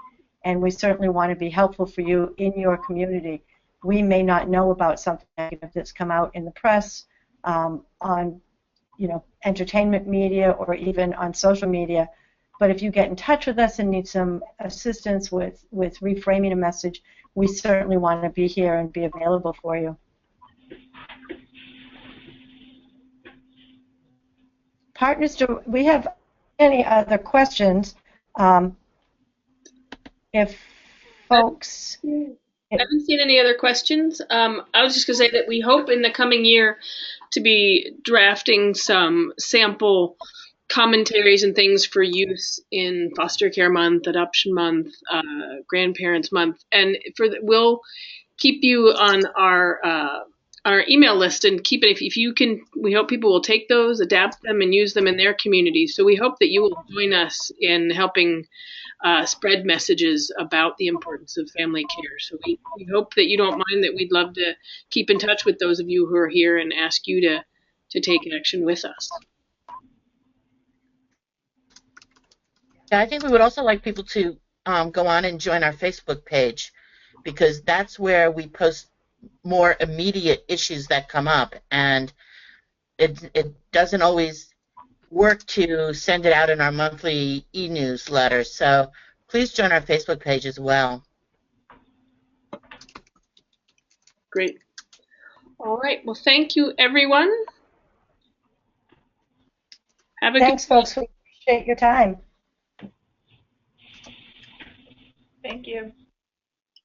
Speaker 1: And we certainly want to be helpful for you in your community. We may not know about something negative that's come out in the press, on entertainment media, or even on social media. But if you get in touch with us and need some assistance with reframing a message, we certainly want to be here and be available for you. Partners, do we have any other questions? if folks,
Speaker 3: I haven't seen any other questions. I was just going to say that we hope in the coming year to be drafting some sample commentaries and things for use in foster care month, adoption month, grandparents month, and we'll keep you on our email list and keep it if you can. We hope people will take those, adapt them, and use them in their communities. So we hope that you will join us in helping spread messages about the importance of family care. So we hope that you don't mind that. We'd love to keep in touch with those of you who are here and ask you to take action with us.
Speaker 4: Yeah, I think we would also like people to go on and join our Facebook page, because that's where we post more immediate issues that come up, and it doesn't always work to send it out in our monthly e-newsletter. So please join our Facebook page as well.
Speaker 3: Great. All right. Well, thank you, everyone. Have a
Speaker 1: thanks,
Speaker 3: good week.
Speaker 1: folks. We appreciate your time.
Speaker 2: Thank you.